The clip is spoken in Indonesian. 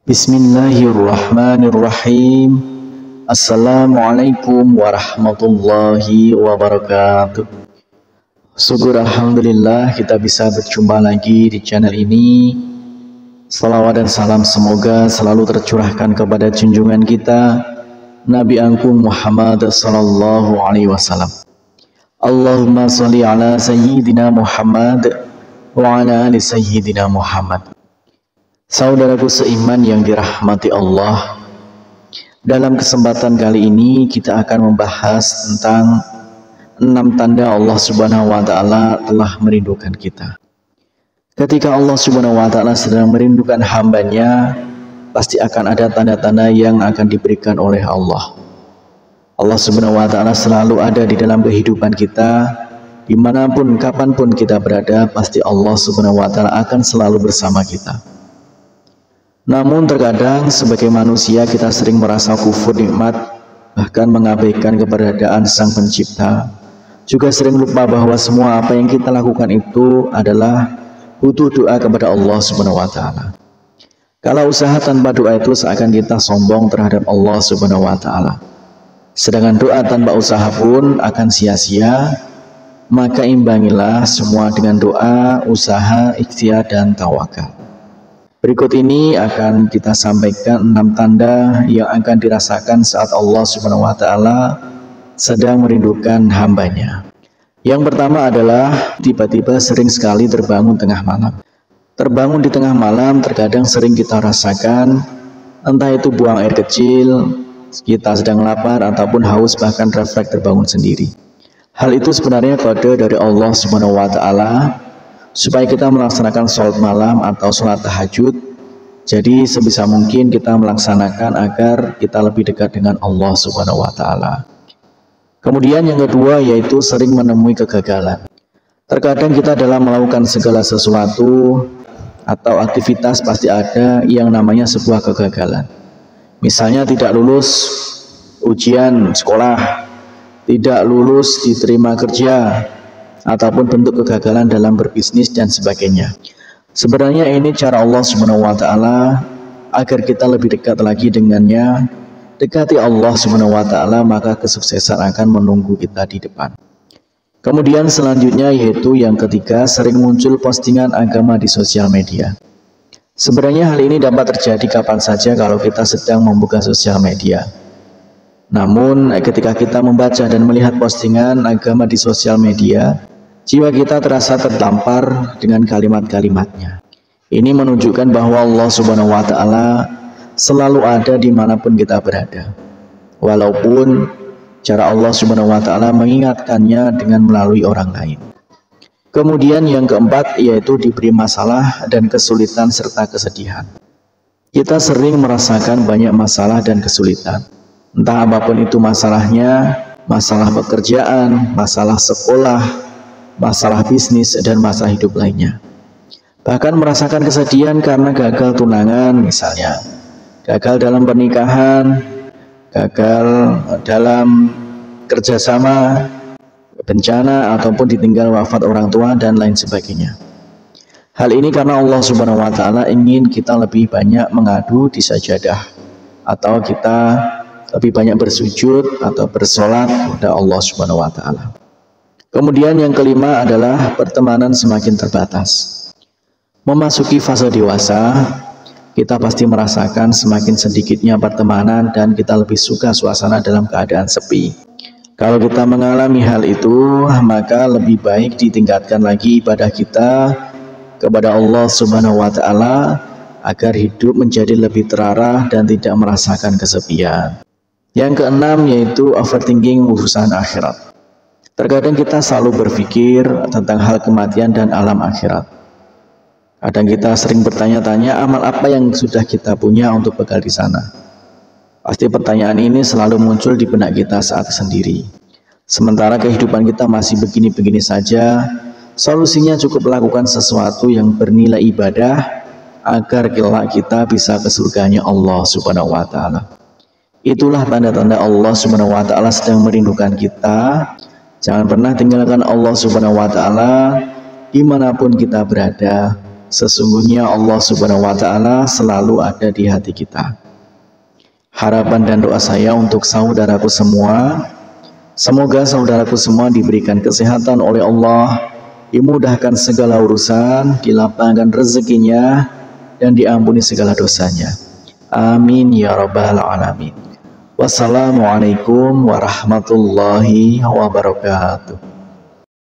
Bismillahirrahmanirrahim. Assalamualaikum warahmatullahi wabarakatuh. Syukur alhamdulillah kita bisa berjumpa lagi di channel ini. Salawat dan salam semoga selalu tercurahkan kepada junjungan kita Nabi Agung Muhammad sallallahu alaihi wasallam. Allahumma sholli ala sayyidina Muhammad wa ala ali sayyidina Muhammad. Saudaraku seiman yang dirahmati Allah, dalam kesempatan kali ini kita akan membahas tentang 6 tanda Allah Subhanahu wa Ta'ala telah merindukan kita. Ketika Allah Subhanahu wa Ta'ala sedang merindukan hambanya, pasti akan ada tanda-tanda yang akan diberikan oleh Allah. Allah Subhanahu wa Ta'ala selalu ada di dalam kehidupan kita, dimanapun kapanpun kita berada, pasti Allah Subhanahu wa Ta'ala akan selalu bersama kita. Namun terkadang sebagai manusia kita sering merasa kufur nikmat, bahkan mengabaikan keberadaan Sang Pencipta. Juga sering lupa bahwa semua apa yang kita lakukan itu adalah butuh doa kepada Allah Subhanahu wa Ta'ala. Kalau usaha tanpa doa itu seakan kita sombong terhadap Allah Subhanahu wa Ta'ala. Sedangkan doa tanpa usaha pun akan sia-sia. Maka imbangilah semua dengan doa, usaha, ikhtiar dan tawakal. Berikut ini akan kita sampaikan 6 tanda yang akan dirasakan saat Allah Subhanahu wa Ta'ala sedang merindukan hambanya. Yang pertama adalah tiba-tiba sering sekali terbangun tengah malam. Terbangun di tengah malam terkadang sering kita rasakan, entah itu buang air kecil, kita sedang lapar ataupun haus, bahkan refleks terbangun sendiri. Hal itu sebenarnya kode dari Allah Subhanahu wa Ta'ala supaya kita melaksanakan sholat malam atau sholat tahajud. Jadi sebisa mungkin kita melaksanakan agar kita lebih dekat dengan Allah Subhanahu wa Ta'ala. Kemudian yang kedua yaitu sering menemui kegagalan. Terkadang kita dalam melakukan segala sesuatu atau aktivitas pasti ada yang namanya sebuah kegagalan. Misalnya tidak lulus ujian sekolah, tidak lulus diterima kerja, ataupun bentuk kegagalan dalam berbisnis dan sebagainya. Sebenarnya ini cara Allah Subhanahu wa Ta'ala agar kita lebih dekat lagi dengannya. Dekati Allah Subhanahu wa Ta'ala, maka kesuksesan akan menunggu kita di depan. Kemudian selanjutnya yaitu yang ketiga, sering muncul postingan agama di sosial media. Sebenarnya hal ini dapat terjadi kapan saja kalau kita sedang membuka sosial media. Namun ketika kita membaca dan melihat postingan agama di sosial media, jiwa kita terasa tertampar dengan kalimat-kalimatnya. Ini menunjukkan bahwa Allah Subhanahu wa Ta'ala selalu ada dimanapun kita berada. Walaupun cara Allah Subhanahu wa Ta'ala mengingatkannya dengan melalui orang lain. Kemudian yang keempat yaitu diberi masalah dan kesulitan serta kesedihan. Kita sering merasakan banyak masalah dan kesulitan. Entah apapun itu masalahnya, masalah pekerjaan, masalah sekolah, masalah bisnis, dan masalah hidup lainnya. Bahkan merasakan kesedihan karena gagal tunangan misalnya, gagal dalam pernikahan, gagal dalam kerjasama, bencana, ataupun ditinggal wafat orang tua, dan lain sebagainya. Hal ini karena Allah Subhanahu wa Ta'ala ingin kita lebih banyak mengadu di sajadah, atau kita lebih banyak bersujud atau bersolat kepada Allah Subhanahu wa Ta'ala. Kemudian yang kelima adalah pertemanan semakin terbatas. Memasuki fase dewasa, kita pasti merasakan semakin sedikitnya pertemanan dan kita lebih suka suasana dalam keadaan sepi. Kalau kita mengalami hal itu, maka lebih baik ditingkatkan lagi ibadah kita kepada Allah Subhanahu wa Ta'ala agar hidup menjadi lebih terarah dan tidak merasakan kesepian. Yang keenam yaitu overthinking urusan akhirat. Terkadang kita selalu berpikir tentang hal kematian dan alam akhirat. Kadang kita sering bertanya-tanya amal apa yang sudah kita punya untuk bekal di sana. Pasti pertanyaan ini selalu muncul di benak kita saat sendiri. Sementara kehidupan kita masih begini-begini saja, solusinya cukup melakukan sesuatu yang bernilai ibadah agar kelak kita bisa ke surganya Allah Subhanahu wa Ta'ala. Itulah tanda-tanda Allah Subhanahu wa Ta'ala sedang merindukan kita. Jangan pernah tinggalkan Allah Subhanahu wa Ta'ala dimanapun kita berada. Sesungguhnya Allah Subhanahu wa Ta'ala selalu ada di hati kita. Harapan dan doa saya untuk saudaraku semua, semoga saudaraku semua diberikan kesehatan oleh Allah, dimudahkan segala urusan, dilapangkan rezekinya, dan diampuni segala dosanya. Amin ya rabbal alamin. Wassalamualaikum warahmatullahi wabarakatuh.